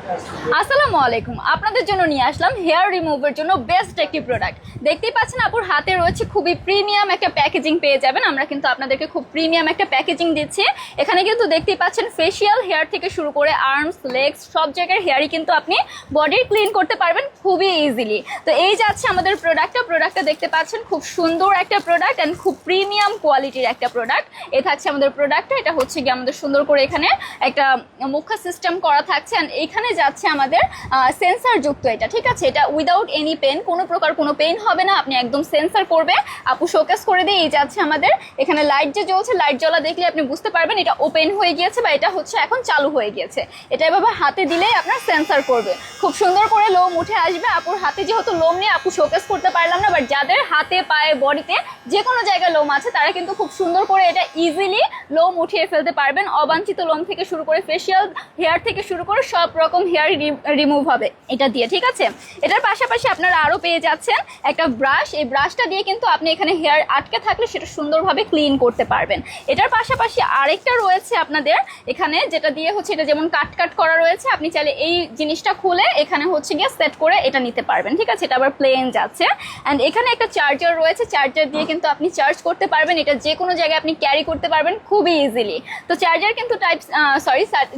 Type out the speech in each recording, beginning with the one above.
আসসালামু আলাইকুম, আপনাদের জন্য নিয়ে আসলাম হেয়ার রিমুভার জন্য বেস্ট একটি প্রোডাক্ট। দেখতেই পাচ্ছেন আপুর হাতে রয়েছে খুবই প্রিমিয়াম একটা প্যাকেজিং পেয়ে যাবেন। আমরা কিন্তু আপনাদেরকে খুব প্রিমিয়াম একটা প্যাকেজিং দিচ্ছি। এখানে কিন্তু দেখতেই পাচ্ছেন ফেসিয়াল হেয়ার থেকে শুরু করে আর্মস, লেগস সব জায়গার হেয়ারই কিন্তু আপনি বডির ক্লিন করতে পারবেন খুবই ইজিলি। তো এই যাচ্ছে আমাদের প্রোডাক্টটা দেখতে পাচ্ছেন, খুব সুন্দর একটা প্রোডাক্ট অ্যান্ড খুব প্রিমিয়াম কোয়ালিটির একটা প্রোডাক্ট। এ থাকছে আমাদের প্রোডাক্টটা, এটা হচ্ছে গিয়ে আমাদের সুন্দর করে এখানে একটা মুখা সিস্টেম করা থাকছে অ্যান্ড এইখানে যাচ্ছে আমাদের সেন্সার যুক্ত এটা, ঠিক আছে। এটা উইদাউট এনি পেন, কোনো প্রকার কোনো পেন হবে না, আপনি একদম সেন্সার করবে। আপু শোকেস করে দিয়ে এই যাচ্ছে আমাদের এখানে লাইট যে জ্বলছে, লাইট জ্বলা দেখলে আপনি বুঝতে পারবেন এটা ওপেন হয়ে গিয়েছে বা এটা হচ্ছে এখন চালু হয়ে গিয়েছে। এটা এভাবে হাতে দিলেই আপনার সেন্সার করবে, খুব সুন্দর করে লোম উঠে আসবে। আপুর হাতে যেহেতু লোম নেই, আপু শোকেস করতে পারলাম না, বাট যাদের হাতে পায়ে বডিতে যে কোনো জায়গায় লোম আছে তারা কিন্তু খুব সুন্দর করে এটা ইজিলি লোম উঠিয়ে ফেলতে পারবেন। অবাঞ্ছিত লোম থেকে শুরু করে ফেসিয়াল হেয়ার থেকে শুরু করে সব রকম হেয়ার রিমুভ হবে এটা দিয়ে, ঠিক আছে। এটার পাশাপাশি আপনারা আরও পেয়ে যাচ্ছেন একটা ব্রাশ। এই ব্রাশটা দিয়ে কিন্তু আপনি এখানে হেয়ার আটকে থাকলে সেটা সুন্দরভাবে ক্লিন করতে পারবেন। এটার পাশাপাশি আরেকটা রয়েছে আপনাদের এখানে, যেটা দিয়ে হচ্ছে এটা যেমন কাট করা রয়েছে, আপনি চাইলে এই জিনিসটা খুলে এখানে হচ্ছে গিয়ে সেট করে এটা নিতে পারবেন, ঠিক আছে। এটা আবার প্লেন যাচ্ছে অ্যান্ড এখানে একটা চার্জার রয়েছে, চার্জার দিয়ে কিন্তু আপনি চার্জ করতে পারবেন। এটা যে কোনো জায়গায় আপনি ক্যারি করতে পারবেন খুবই ইজিলি। তো চার্জার কিন্তু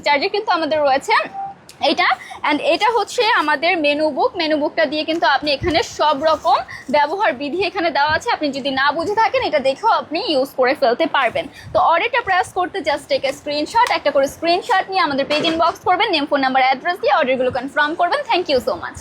চার্জার কিন্তু আমাদের রয়েছে এইটা অ্যান্ড এটা হচ্ছে আমাদের মেনু বুকটা দিয়ে কিন্তু আপনি এখানে সব রকম ব্যবহার বিধি এখানে দেওয়া আছে। আপনি যদি না বুঝে থাকেন এটা দেখেও আপনি ইউজ করে ফেলতে পারবেন। তো অর্ডারটা প্রেস করতে জাস্ট টেক এ স্ক্রিনশট, একটা করে স্ক্রিনশট নিয়ে আমাদের পেজ ইনবক্স করবেন, নেম, ফোন নাম্বার, অ্যাড্রেস দিয়ে অর্ডারগুলো কনফার্ম করবেন। Thank you so much.